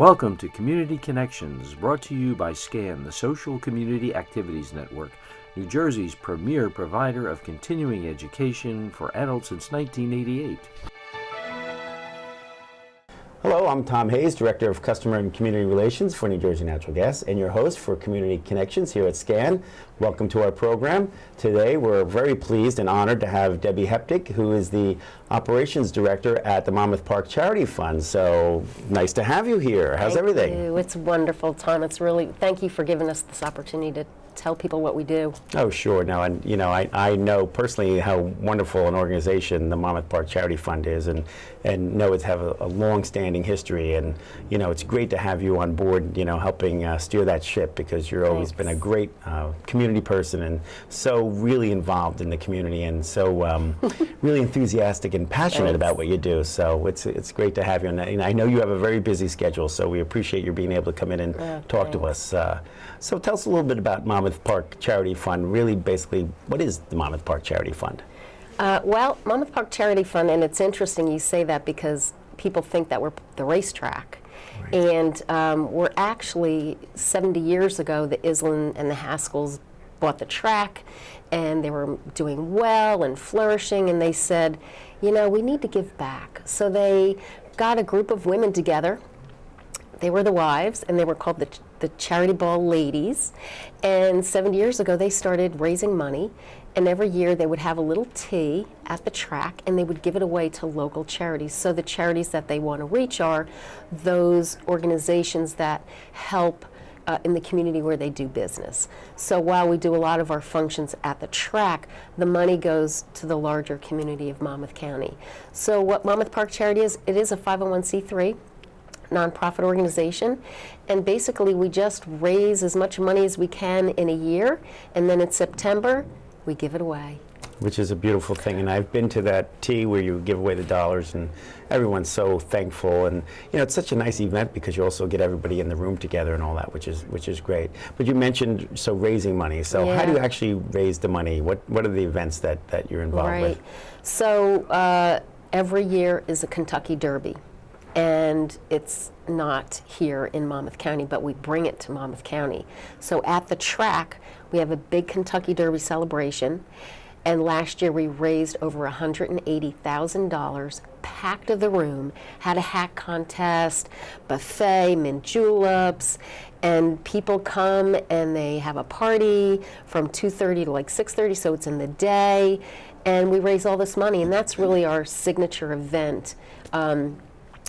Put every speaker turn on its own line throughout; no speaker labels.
Welcome to Community Connections, brought to you by SCAN, the Social Community Activities Network, New Jersey's premier provider of continuing education for adults since 1988.
Hello, I'm Tom Hayes, Director of Customer and Community Relations for New Jersey Natural Gas, and your host for Community Connections here at SCAN. Welcome to our program. Today, we're very pleased and honored to have Debi Heptic, who is the Operations Director at the Monmouth Park Charity Fund. So, nice to have you here. How's everything?
Thank you. It's wonderful, Tom. It's really, thank you for giving us this opportunity to tell people what we do.
Oh, sure. Now, and I know personally how wonderful an organization the Monmouth Park Charity Fund is, and know it's have a long-standing history, and it's great to have you on board, helping steer that ship, because you're always been a great community person and so really involved in the community, and so really enthusiastic and passionate about what you do. So it's great to have you, and I know you have a very busy schedule, so we appreciate you being able to come in and talk to us. So tell us a little bit about Monmouth Park Charity Fund. Really, basically, what is the Monmouth Park Charity Fund?
Well, Monmouth Park Charity Fund, and it's interesting you say that because people think that we're the racetrack. Right. And we're actually, 70 years ago, the Island and the Haskells bought the track, and they were doing well and flourishing, and they said, we need to give back. So they got a group of women together. They were the wives, and they were called the Charity Ball Ladies. And 7 years ago, they started raising money. And every year, they would have a little tea at the track, and they would give it away to local charities. So the charities that they want to reach are those organizations that help in the community where they do business. So while we do a lot of our functions at the track, the money goes to the larger community of Monmouth County. So what Monmouth Park Charity is, it is a 501c3. Nonprofit organization, and basically we just raise as much money as we can in a year, and then in September we give it away.
Which is a beautiful thing, and I've been to that tea where you give away the dollars, and everyone's so thankful, and it's such a nice event because you also get everybody in the room together and all that, which is great. But you mentioned raising money. So how do you actually raise the money? What are the events that you're involved with?
So every year is a Kentucky Derby. And it's not here in Monmouth County, but we bring it to Monmouth County. So at the track, we have a big Kentucky Derby celebration, and last year we raised over $180,000, packed to the room, had a hat contest, buffet, mint juleps, and people come and they have a party from 2:30 to like 6:30, so it's in the day, and we raise all this money, and that's really our signature event.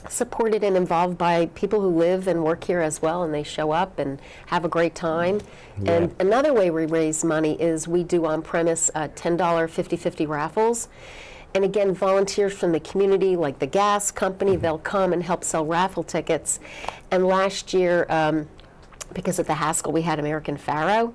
Supported and involved by people who live and work here as well, and they show up and have a great time. Yeah. And another way we raise money is we do on-premise $10 50/50 raffles. And again, volunteers from the community, like the gas company, they'll come and help sell raffle tickets. And last year, because at the Haskell we had American Faro,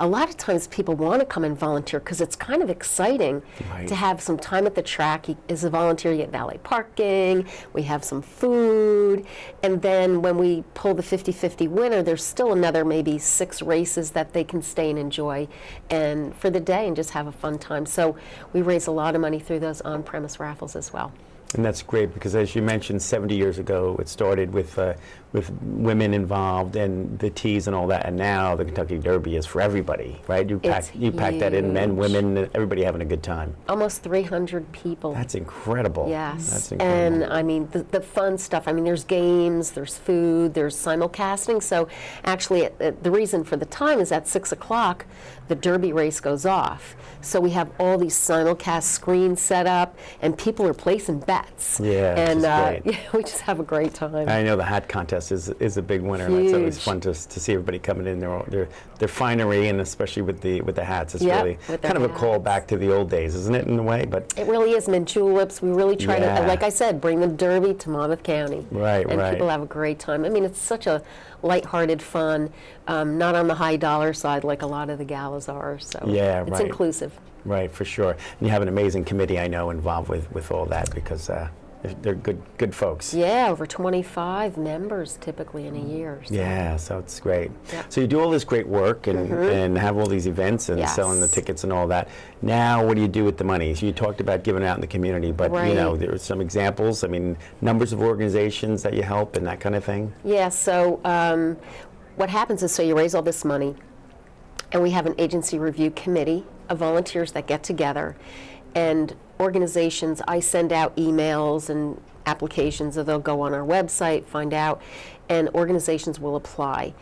a lot of times people want to come and volunteer because it's kind of exciting to have some time at the track. As a volunteer, you get valet parking, we have some food, and then when we pull the 50/50 winner, there's still another maybe 6 races that they can stay and enjoy and for the day and just have a fun time. So we raise a lot of money through those on-premise raffles as well.
And that's great because, as you mentioned, 70 years ago it started with women involved and the teas and all that, and now the Kentucky Derby is for everybody, right? You pack that in, men, women, everybody having a good time.
Almost 300 people.
That's incredible.
Yes.
That's incredible.
And I mean the fun stuff. I mean, there's games, there's food, there's simulcasting. So actually, the reason for the time is at 6 o'clock, the Derby race goes off. So we have all these simulcast screens set up, and people are placing bets.
Yeah,
and we just have a great time.
I know the hat contest is a big winner.
Huge.
It's always fun to see everybody coming in their finery, and especially with the hats. It's really kind of a call back to the old days, isn't it, in a way? But
it really is. Mint juleps. We really try to, like I said, bring the Derby to Monmouth County. And people have a great time. I mean, it's such a lighthearted fun, not on the high dollar side like a lot of the galas are. So it's inclusive.
Right, for sure. And you have an amazing committee, I know, involved with all that because they're good folks.
Yeah, over 25 members typically in a year. So.
Yeah, so it's great.
Yep.
So you do all this great work and have all these events and
Yes.
selling the tickets and all that. Now, what do you do with the money? So you talked about giving out in the community, but
Right.
there are some examples. I mean, numbers of organizations that you help and that kind of thing.
Yeah, so what happens is, so you raise all this money, and we have an agency review committee of volunteers that get together, and organizations, I send out emails and applications, or they'll go on our website, find out, and organizations will apply.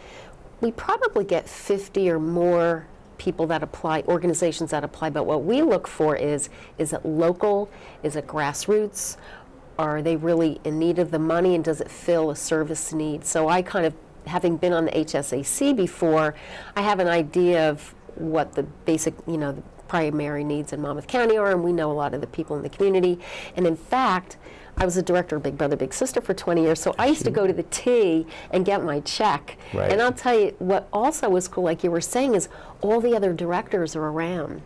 We probably get 50 or more people that apply, organizations that apply, but what we look for is it local, is it grassroots, are they really in need of the money, and does it fill a service need? So I kind of, having been on the HSAC before, I have an idea of what the basic, the primary needs in Monmouth County are, and we know a lot of the people in the community. And in fact, I was a director of Big Brother Big Sister for 20 years, so I used to go to the T and get my check.
Right.
And I'll tell you, what also was cool, like you were saying, is all the other directors are around.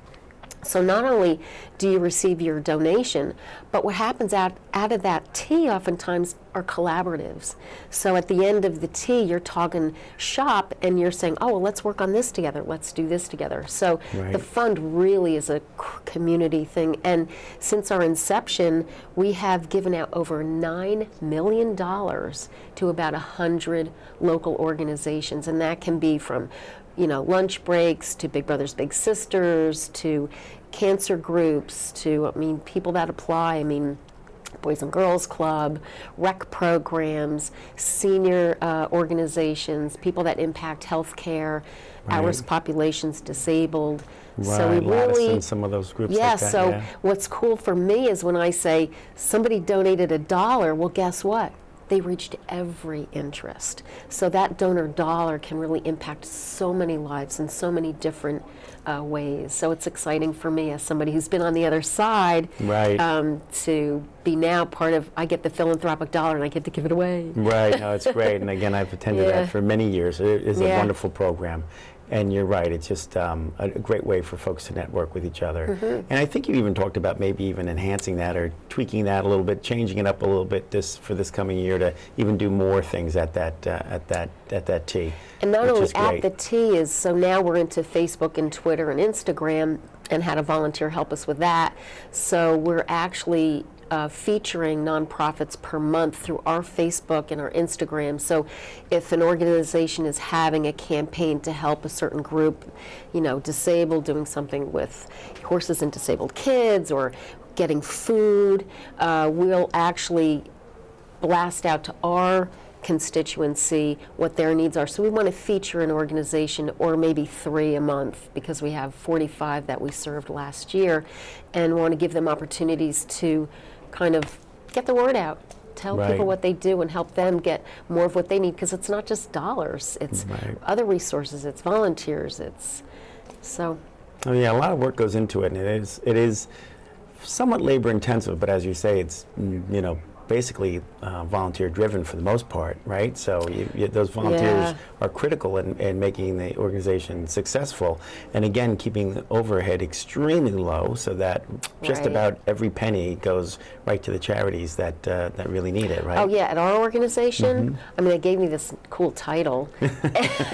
So not only do you receive your donation, but what happens out of that tea oftentimes are collaboratives. So at the end of the tea, you're talking shop and you're saying, oh, well, let's work on this together. Let's do this together. So
Right.
the fund really is a community thing. And since our inception, we have given out over $9 million to about 100 local organizations. And that can be from lunch breaks to Big Brothers Big Sisters to cancer groups to people that apply, Boys and Girls Club, rec programs, senior organizations, people that impact healthcare, at-risk populations, disabled.
Right,
So we really,
some of those groups
yeah,
like that.
so
Yeah.
what's cool for me is when I say somebody donated $1, well, guess what? They reached every interest. So that donor dollar can really impact so many lives in so many different ways. So it's exciting for me as somebody who's been on the other side,
Right.
to be now part of, I get the philanthropic dollar and I get to give it away.
Right, no, it's great. And again, I've attended
Yeah.
that for many years. It is a
Yeah.
wonderful program. And you're right, it's just a great way for folks to network with each other. And I think you even talked about maybe even enhancing that or tweaking that a little bit, changing it up a little bit for this coming year to even do more things at that tea.
And not
which
only
is
at
great.
the T is, so now we're into Facebook and Twitter and Instagram, and had a volunteer help us with that. So we're actually featuring nonprofits per month through our Facebook and our Instagram. So if an organization is having a campaign to help a certain group, disabled, doing something with horses and disabled kids or getting food, we'll actually blast out to our constituency what their needs are. So we want to feature an organization or maybe 3 a month, because we have 45 that we served last year, and want to give them opportunities to kind of get the word out, tell
Right.
people what they do and help them get more of what they need, because it's not just dollars, it's
Right.
other resources, it's volunteers, it's so.
Oh yeah, a lot of work goes into it, and it is somewhat labor intensive, but as you say, it's basically volunteer driven for the most part, right? So those volunteers
Yeah.
are critical in making the organization successful, and again, keeping the overhead extremely low so that just
Right.
about every penny goes right to the charities that really need it, right?
Oh yeah, at our organization, they gave me this cool title,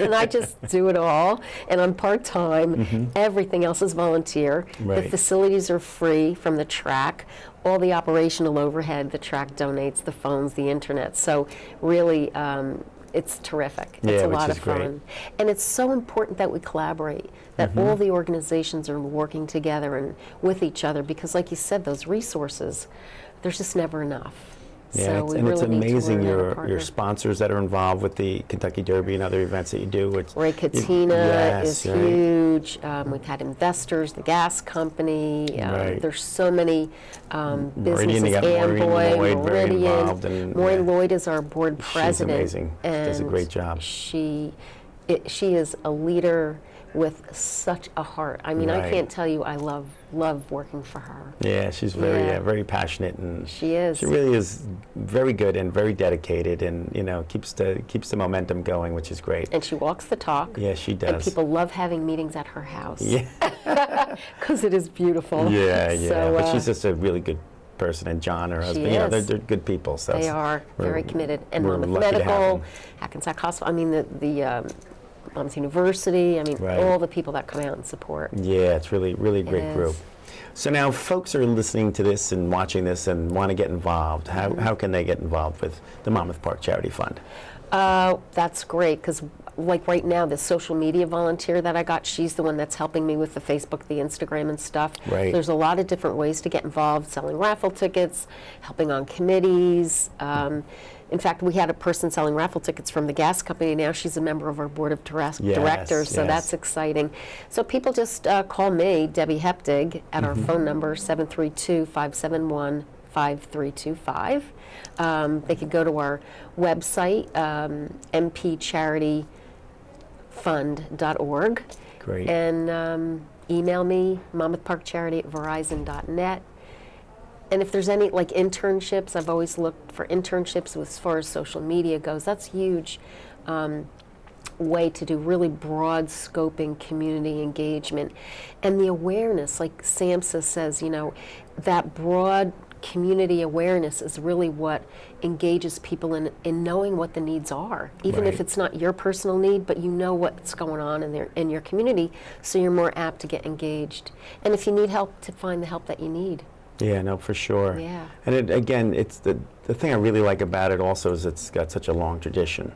and I just do it all, and I'm part-time. Everything else is volunteer. The
Right.
facilities are free from the track. All the operational overhead, the track donates, the phones, the internet. So really, it's terrific. It's
Yeah,
a
which
lot
is
of fun.
great.
And it's so important that we collaborate, that all the organizations are working together and with each other, because like you said, those resources, there's just never enough.
Yeah,
So
it's,
we
and it's
really need to
amazing
learn how to
your
partner.
sponsors that are involved with the Kentucky Derby and other events that you do.
Ray Katina
yes,
is
right.
huge. We've had investors, the gas company.
Right.
There's so many
Meridian,
businesses.
you got Maureen
Amboy,
Lloyd very
Meridian.
involved, and
Maureen
yeah.
Lloyd is our board president.
amazing. She does a
and
great job.
She is a leader with such a heart. I
Right.
can't tell you, I love working for her.
Yeah, she's
Yeah.
very passionate, and
She is.
She really is very good and very dedicated, and keeps the momentum going, which is great.
And she walks the talk.
Yeah, she
And
does.
people love having meetings at her house.
Yeah,
Because it is beautiful.
yeah.
So,
But she's just a really good person, and John, her
She
husband, you know,
is.
they're good people. So
They are very committed. And
we're
Monmouth
lucky to have
Medical,
them.
Hackensack Hospital, I mean, the Monmouth University, I mean,
Right.
all the people that come out and support.
Yeah, it's really a great
is.
group. So now folks are listening to this and watching this and want to get involved. How can they get involved with the Monmouth Park Charity Fund?
That's great, because like right now, the social media volunteer that I got, she's the one that's helping me with the Facebook, the Instagram and stuff.
Right.
There's a lot of different ways to get involved, selling raffle tickets, helping on committees. In fact, we had a person selling raffle tickets from the gas company. Now she's a member of our board of directors, so
yes.
that's exciting. So people just call me, Debi Heptic, at our phone number, 732-571-5325. They could go to our website, mpcharityfund.org.
Great.
And email me, monmouthparkcharity@verizon.net. And if there's any like internships, I've always looked for internships as far as social media goes. That's huge way to do really broad scoping community engagement. And the awareness, like SAMHSA says, you know, that broad community awareness is really what engages people in knowing what the needs are, even if
Right.
it's not your personal need, but you know what's going on in your community, so you're more apt to get engaged. And if you need help, to find the help that you need.
Yeah, no, for sure.
Yeah.
And again, it's the thing I really like about it also is it's got such a long tradition.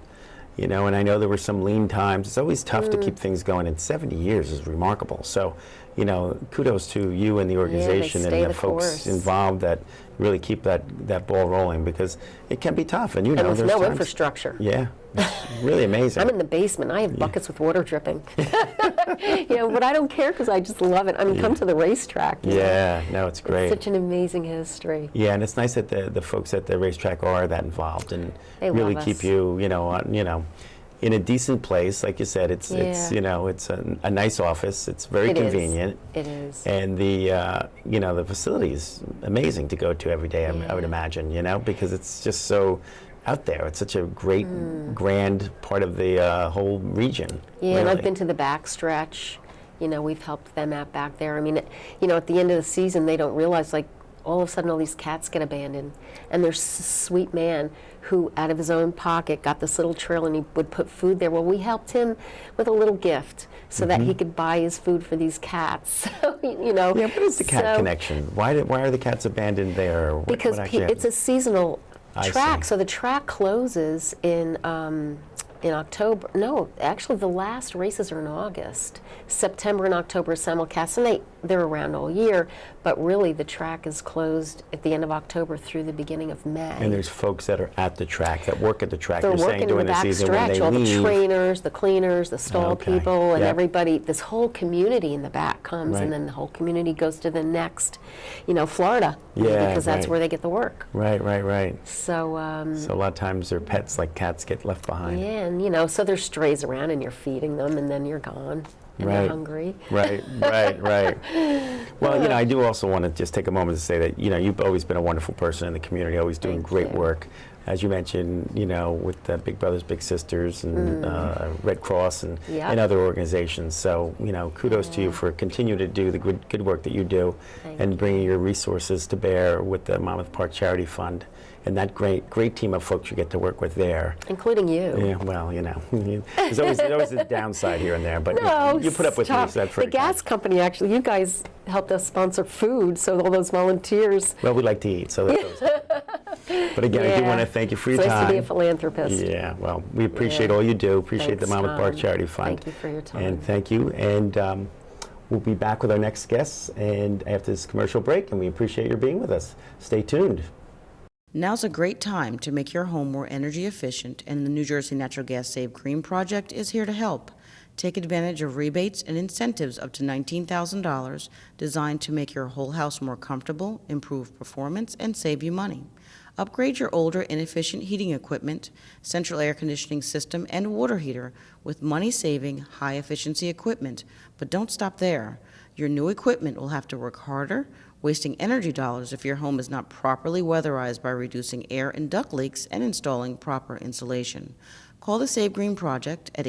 You know, and I know there were some lean times. It's always tough to keep things going, and 70 years is remarkable. So, you know, kudos to you and the organization
stay
and
the
the folks
course.
involved that really keep that ball rolling, because it can be tough. And you know,
And with
there's
no
times,
infrastructure.
Yeah, it's really amazing.
I'm in the basement. I have buckets with water dripping. You know, but I don't care because I just love it. I mean, come to the racetrack. you know.
Yeah, no, it's great.
It's such an amazing history.
Yeah, and it's nice that the folks at the racetrack are that involved and
They
really
love
keep
us.
you, in a decent place. Like you said, it's
Yeah.
it's a nice office. It's very
It is.
convenient.
It is.
And the facility is amazing to go to every day. I would imagine, because it's just so out there. It's such a great, grand part of the whole region.
Yeah, and I've
really.
been to the back stretch. You know, we've helped them out back there. I mean, at the end of the season, they don't realize, like, all of a sudden all these cats get abandoned. And there's a sweet man who, out of his own pocket, got this little trail and he would put food there. Well, we helped him with a little gift so that he could buy his food for these cats. So,
Yeah, what is the cat connection? Why are the cats abandoned there? Or what,
Because
what actually
it's a seasonal
I
track,
see.
so the track closes in October. No, actually, the last races are in August. September and October is simulcast, and they're around all year. But really, the track is closed at the end of October through the beginning of May.
And there's folks that are at the track, that work at the track.
They're
You're saying
working in
during
the
the
back
season when
stretch,
they
all
leave.
the trainers, the cleaners, the stall
Okay.
people, and
Yep.
everybody. This whole community in the back comes,
Right.
and then the whole community goes to the next, Florida,
Yeah,
because that's
right.
where they get the work.
Right.
So,
So a lot of times their pets, like cats, get left behind.
yeah, and so there's strays around, and you're feeding them, and then you're gone, and they're
Right.
hungry.
Right. Well, I do also want to just take a moment to say that, you've always been a wonderful person in the community, always doing
Thank
great
you.
work. As you mentioned, with Big Brothers Big Sisters and Red Cross and,
Yep.
and other organizations. So, kudos to you for continuing to do the good work that you do
Thank
and
you.
bringing your resources to bear with the Monmouth Park Charity Fund and that great team of folks you get to work with there.
Including you.
Yeah, well, there's always a downside here and there, but
No,
you put up with me,
stop.
so that's
The
pretty
gas company, actually, you guys helped us sponsor food, so all those volunteers.
Well, we like to eat, so that goes. But again, I do want to thank you for your
it's
time.
nice to be a philanthropist.
Yeah, well, we appreciate
Yeah.
all you do. Appreciate the
Thanks,
Monmouth Park
Tom.
Charity Fund.
Thank you for your time.
And thank you. And we'll be back with our next guests and after this commercial break, and we appreciate your being with us. Stay tuned.
Now's a great time to make your home more energy efficient, and the New Jersey Natural Gas Save Green project is here to help. Take advantage of rebates and incentives up to $19,000 designed to make your whole house more comfortable, improve performance, and save you money. Upgrade your older, inefficient heating equipment, central air conditioning system, and water heater with money-saving, high-efficiency equipment. But don't stop there. Your new equipment will have to work harder, wasting energy dollars if your home is not properly weatherized by reducing air and duct leaks and installing proper insulation. Call the Save Green Project at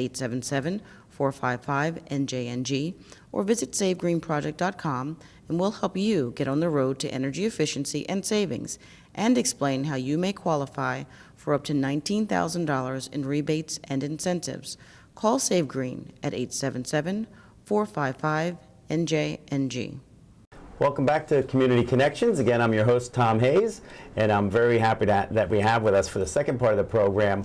455-NJNG, or visit SaveGreenProject.com, and we'll help you get on the road to energy efficiency and savings, and explain how you may qualify for up to $19,000 in rebates and incentives. Call Save Green at 877-455-NJNG.
Welcome back to Community Connections. Again, I'm your host, Tom Hayes, and I'm very happy that we have with us for the second part of the program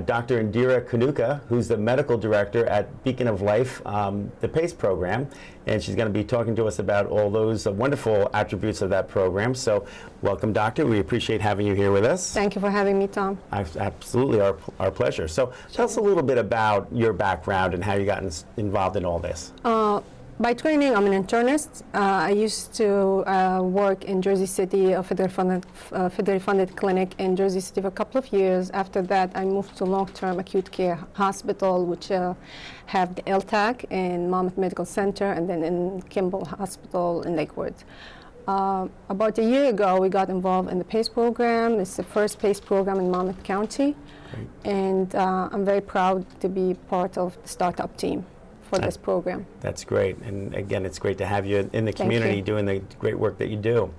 Dr. Indira Kanouka, who's the medical director at Beacon of Life, the PACE program, and she's going to be talking to us about all those wonderful attributes of that program. So welcome, Doctor. We appreciate having you here with us.
Thank you for having me, Tom.
Absolutely, our pleasure. So tell us a little bit about your background and how you got involved in all this.
By training, I'm an internist. I used to work in Jersey City, a federally funded clinic in Jersey City for a couple of years. After that, I moved to long-term acute care hospital, which have the LTAC in Monmouth Medical Center, and then in Kimball Hospital in Lakewood. About a year ago, we got involved in the PACE program. It's the first PACE program in Monmouth County. Great. And I'm very proud to be part of the startup team for this program. That's
great. And again, it's great to have you in the community doing the great work that you do.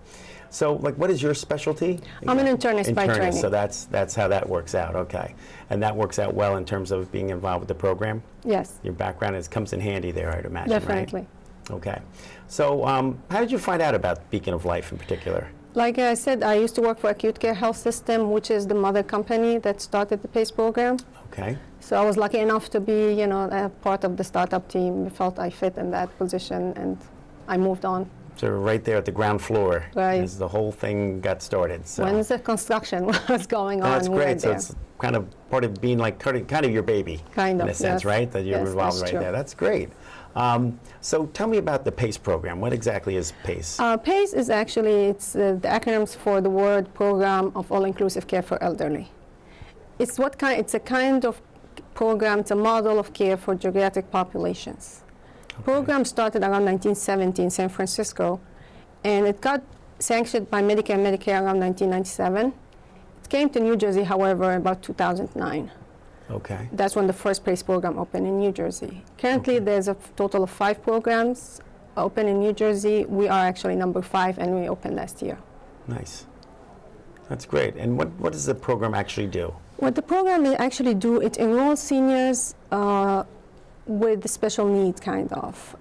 So, like, what is your specialty?
I'm an internist by training.
So that's how that works out, okay. And that works out well in terms of being involved with the program?
Yes.
Your background comes in handy there, I'd imagine,
Definitely.
Right? Okay. So, how did you find out about Beacon of Life in particular?
Like I said, I used to work for Acute Care Health System, which is the mother company that started the PACE program.
Okay.
So I was lucky enough to be, a part of the startup team. I felt I fit in that position, and I moved on.
So right there at the ground floor,
right,
as the whole thing got started. So.
When the construction was going on,
that's great. So it's kind of part of being like kind of your baby,
kind of,
in a sense,
yes.
Right? That you're involved right
true.
there. That's great. So tell me about the PACE program. What exactly is PACE?
PACE is actually the acronyms for the word Program of All-Inclusive Care for Elderly. It's a kind of program. It's a model of care for geriatric populations. Okay. Program started around 1970 in San Francisco, and it got sanctioned by Medicare and Medicare around 1997. It came to New Jersey, however, about 2009.
Okay.
That's when the first PACE program opened in New Jersey. Currently, there's a total of 5 programs open in New Jersey. We are actually number 5, and we opened last year.
Nice. That's great. And what does the program actually do?
What the program actually do, it enrolls seniors with special needs, kind of.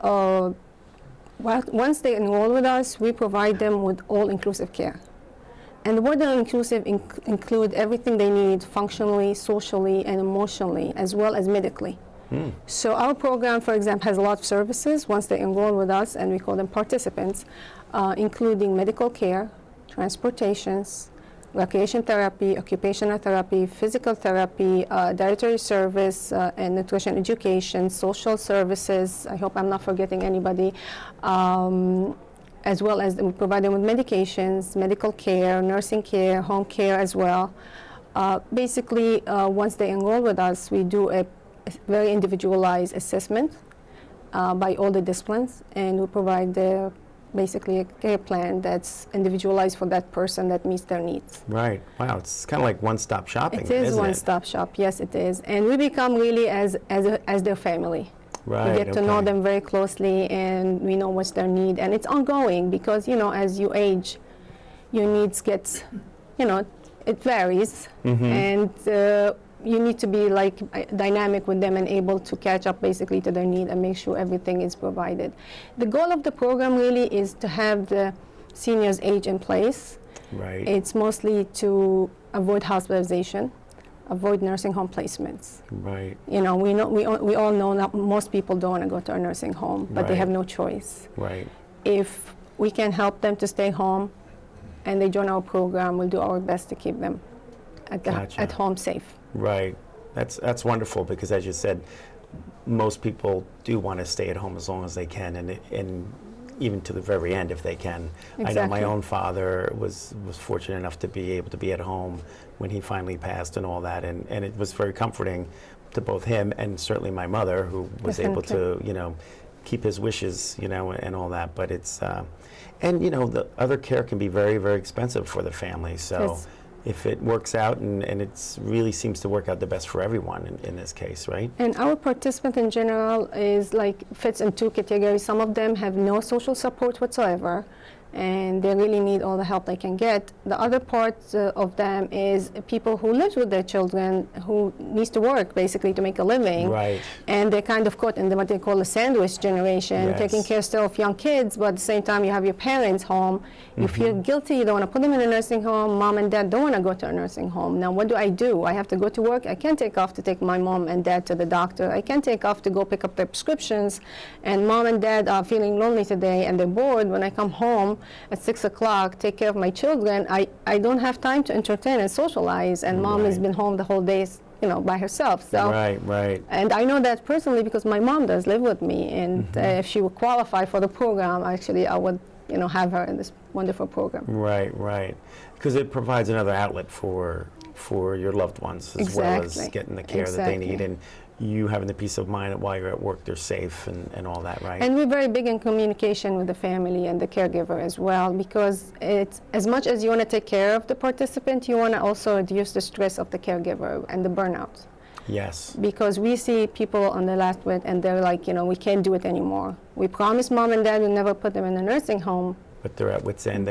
Once they enroll with us, we provide them with all-inclusive care. And the word all-inclusive include everything they need functionally, socially, and emotionally, as well as medically. So our program, for example, has a lot of services once they enroll with us, and we call them participants, including medical care, transportations, recreation therapy, occupational therapy, physical therapy, dietary service, and nutrition education, social services. I hope I'm not forgetting anybody. As well as we provide them with medications, medical care, nursing care, home care as well. Basically, once they enroll with us, we do a very individualized assessment by all the disciplines, and we provide basically a care plan that's individualized for that person that meets their needs.
Right. Wow. It's kind of like one-stop shopping.
It is one-stop shop. Yes, it is. And we become really as their family.
Right,
we get to know them very closely, and we know what's their need, and it's ongoing because as you age, your needs get, it varies, and you need to be dynamic with them and able to catch up basically to their need and make sure everything is provided. The goal of the program really is to have the seniors age in place.
Right.
It's mostly to avoid hospitalization, avoid nursing home placements.
Right.
We all know that most people don't want to go to a nursing home, but they have no choice.
Right.
If we can help them to stay home and they join our program, we'll do our best to keep them at home safe.
Right. That's wonderful because, as you said, most people do want to stay at home as long as they can, and even to the very end if they can.
Exactly.
I know my own father was fortunate enough to be able to be at home when he finally passed and all that, and it was very comforting to both him and certainly my mother, who was able to keep his wishes and all that. But it's and the other care can be very, very expensive for the family, so if it works out, and it really seems to work out the best for everyone in this case, right?
And our participant in general is like fits in two categories. Some of them have no social support whatsoever, and they really need all the help they can get. The other part of them is people who live with their children who needs to work basically to make a living.
Right.
And they're kind of caught in what they call the sandwich generation,
Yes.
taking care still of young kids, but at the same time you have your parents home. You feel guilty, you don't want to put them in a nursing home. Mom and dad don't want to go to a nursing home. Now what do? I have to go to work. I can't take off to take my mom and dad to the doctor. I can't take off to go pick up their prescriptions. And mom and dad are feeling lonely today and they're bored. When I come home at 6 o'clock, take care of my children, I don't have time to entertain and socialize. And mom has
Right.
been home the whole day, by herself. So,
Right.
and I know that personally because my mom does live with me. And if she would qualify for the program, actually, I would, have her in this wonderful program.
Right. Because it provides another outlet for your loved ones, as well as
Exactly.
getting the care that they need,
Exactly.
and you having the peace of mind that while you're at work, they're safe and all that, right?
And we're very big in communication with the family and the caregiver as well, because it's as much as you want to take care of the participant, you want to also reduce the stress of the caregiver and the burnout.
Yes.
Because we see people on the last bit and they're like, we can't do it anymore. We promised mom and dad we'll never put them in a nursing home,
But they're at wit's end.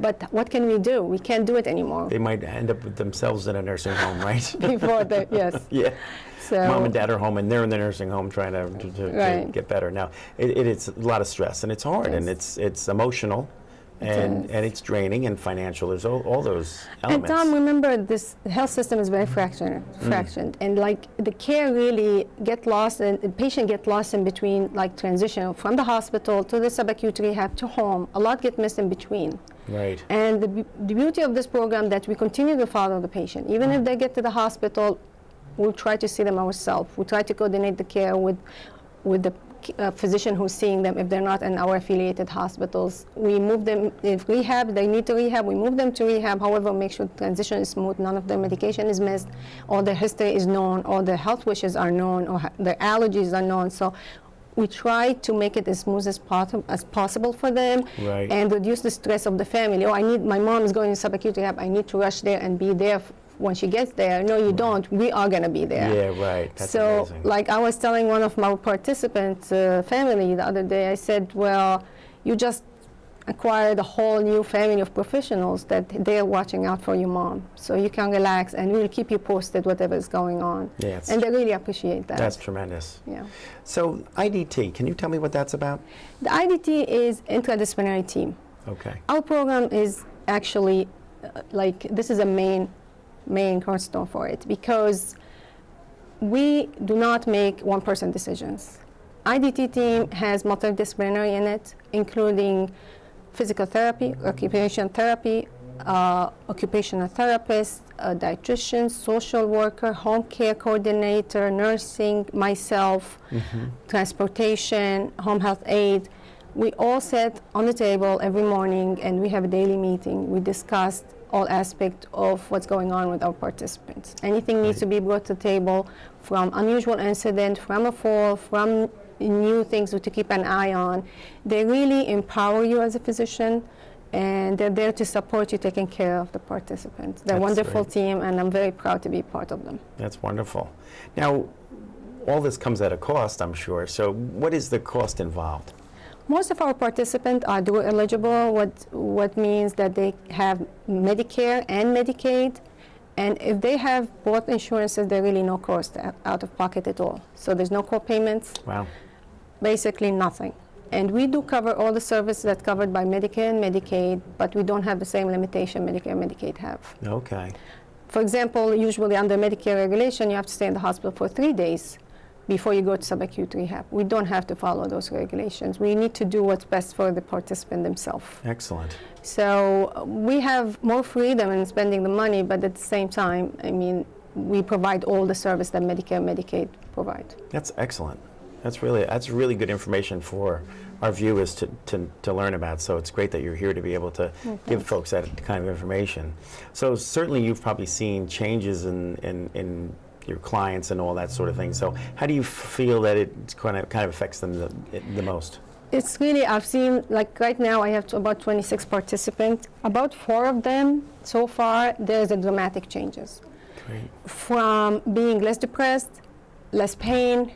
but what can we do? We can't do it anymore.
They might end up with themselves in a nursing home, right?
Before the, yes.
Yeah.
So,
Mom and dad are home, and they're in the nursing home trying to
Right.
get better. Now, it's a lot of stress, and it's hard, and
Yes.
it's emotional, and
is.
it's draining and financial. There's all those
And
elements.
Tom, remember this health system is very fractioned, and like the care really get lost, and the patient get lost in between, like transition from the hospital to the subacute rehab to home. A lot get missed in between.
Right.
And the beauty of this program that we continue to follow the patient, even if they get to the hospital, we'll try to see them ourselves. We try to coordinate the care with the physician who's seeing them if they're not in our affiliated hospitals. We move them, if rehab, they need to rehab, we move them to rehab. However, make sure the transition is smooth, none of their medication is missed, all their history is known, all their health wishes are known, or their allergies are known. So we try to make it as smooth as possible for them,
Right.
and reduce the stress of the family. Oh, my mom is going to subacute rehab, I need to rush there and be there when she gets there. No, you don't. We are going to be there.
Yeah, right. That's
So,
amazing.
like I was telling one of my participants' family the other day, I said, well, you just acquired a whole new family of professionals that they're watching out for your mom. So you can relax, and we'll keep you posted whatever is going on.
Yeah,
And they really appreciate that.
That's tremendous.
Yeah.
So IDT, can you tell me what that's about?
The IDT is interdisciplinary team.
Okay.
Our program is actually this is a main cornerstone for it, because we do not make one-person decisions. IDT team has multidisciplinary in it, including physical therapy, occupational therapy, occupational therapist, a dietitian, social worker, home care coordinator, nursing, myself, transportation, home health aide. We all sit on the table every morning and we have a daily meeting. We discuss all aspects of what's going on with our participants. Anything needs to be brought to the table, from unusual incident, from a fall, from new things to keep an eye on. They really empower you as a physician, and they're there to support you taking care of the participants. They're a
That's
wonderful
great.
team, and I'm very proud to be part of them.
That's wonderful. Now, all this comes at a cost, I'm sure. So what is the cost involved?
Most of our participants are dual eligible, what means that they have Medicare and Medicaid, and if they have both insurances, there's really no cost out of pocket at all. So there's no co-payments,
Wow.
basically nothing. And we do cover all the services that's covered by Medicare and Medicaid, but we don't have the same limitation Medicare and Medicaid have.
Okay.
For example, usually under Medicare regulation, you have to stay in the hospital for 3 days before you go to subacute rehab. We don't have to follow those regulations. We need to do what's best for the participant themselves.
Excellent.
So we have more freedom in spending the money, but at the same time, I mean, we provide all the service that Medicare and Medicaid provide.
That's excellent. That's really good information for our viewers to learn about. So it's great that you're here to be able to give folks that kind of information. So certainly you've probably seen changes in your clients and all that sort of thing. So how do you feel that it kind of affects them the most?
It's really, I've seen, like right now I have about 26 participants. About 4 of them so far, there's a dramatic changes.
Great.
From being less depressed, less pain,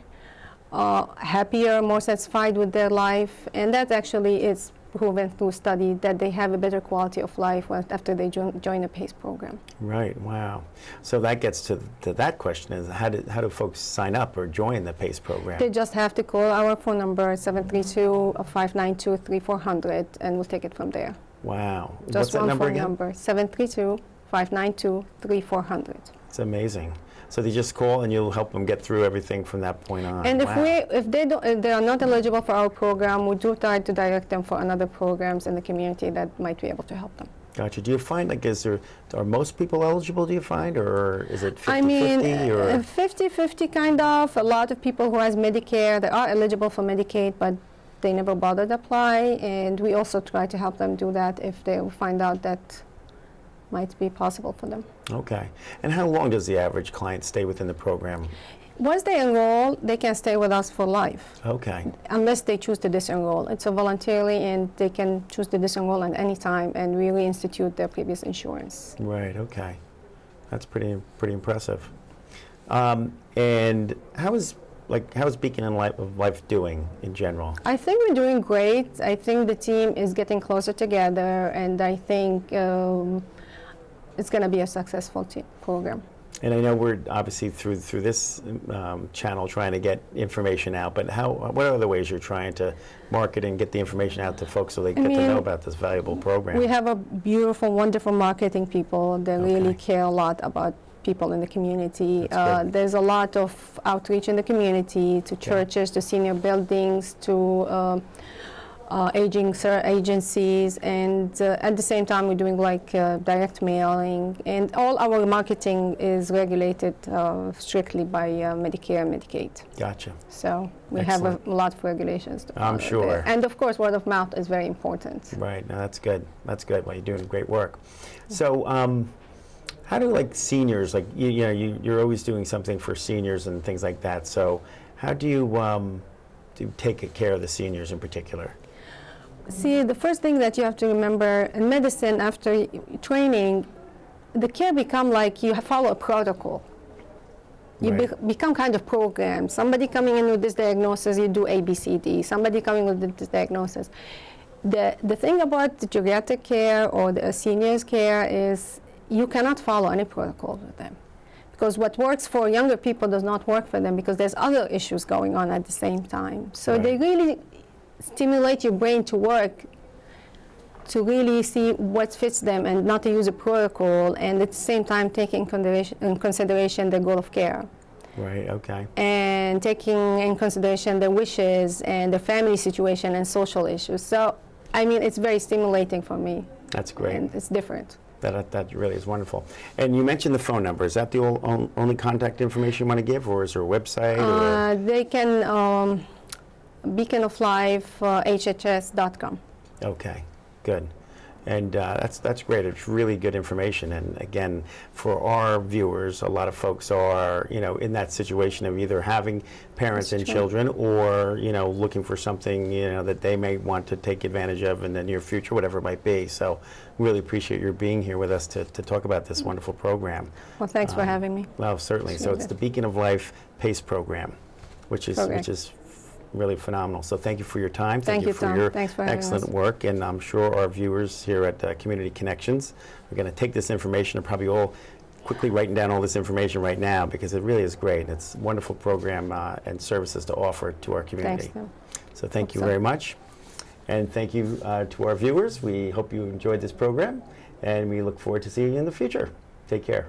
happier, more satisfied with their life. And that actually is proven through study that they have a better quality of life after they join a PACE program.
Right, wow. So that gets to that question is how do folks sign up or join the PACE program?
They just have to call our phone number 732-592-3400 and we'll take it from there.
Wow.
Just
What's that
one
number
phone
again?
number, 732-592-3400.
It's amazing. So they just call and you'll help them get through everything from that point on.
And
Wow.
if they are not eligible for our program, we do try to direct them for another programs in the community that might be able to help them.
Gotcha. Do you find, like, are most people eligible, do you find, or is it 50-50?
I mean,
or
50-50 kind of. A lot of people who has Medicare, they are eligible for Medicaid, but they never bothered to apply. And we also try to help them do that if they find out that might be possible for them.
Okay. And how long does the average client stay within the program?
Once they enroll, they can stay with us for life,
Okay.
unless they choose to disenroll. It's a voluntarily, and they can choose to disenroll at any time and we reinstitute their previous insurance.
Right, okay. That's pretty impressive. And how is Beacon of Life doing in general?
I think we're doing great. I think the team is getting closer together, and I think it's going to be a successful program.
And I know we're obviously through this channel trying to get information out, but what other ways you're trying to market and get the information out to folks so they get to know about this valuable program?
We have a beautiful, wonderful marketing people that really care a lot about people in the community. There's a lot of outreach in the community to churches, to senior buildings, to aging agencies, and at the same time we're doing like direct mailing, and all our marketing is regulated strictly by Medicare and Medicaid.
Gotcha.
So we have a lot of regulations to follow.
I'm sure.
There. And of course word of mouth is very important.
Right, no, that's good. That's good. Well, you're doing great work. So how do seniors, you're always doing something for seniors and things like that, so how do you take care of the seniors in particular?
See, the first thing that you have to remember in medicine, after training, the care become like you follow a protocol. You become kind of programmed. Somebody coming in with this diagnosis, you do A, B, C, D. Somebody coming with this diagnosis. The thing about the geriatric care or the seniors care is you cannot follow any protocol with them. Because what works for younger people does not work for them because there's other issues going on at the same time. So they really stimulate your brain to work to really see what fits them and not to use a protocol, and at the same time taking in consideration the goal of care.
Right, okay.
And taking in consideration the wishes and the family situation and social issues. So, I mean, it's very stimulating for me.
That's great.
And it's different.
That really is wonderful. And you mentioned the phone number. Is that the only contact information you want to give, or is there a website?
They can beaconoflifehhs.com.
Okay, good. And that's great. It's really good information. And again, for our viewers, a lot of folks are, in that situation of either having parents and children, or, looking for something, that they may want to take advantage of in the near future, whatever it might be. So really appreciate your being here with us to talk about this wonderful program.
Well, thanks for having me.
Well, certainly. So it's the Beacon of Life PACE program, which is really phenomenal. So thank you for your time.
Thank you,
for
Tom.
your
Thanks for having
excellent
us.
work. And I'm sure our viewers here at Community Connections are going to take this information and probably all quickly writing down all this information right now, because it really is great. It's a wonderful program and services to offer to our community.
Thanks, Tom.
So thank you very much. And thank you to our viewers. We hope you enjoyed this program, and we look forward to seeing you in the future. Take care.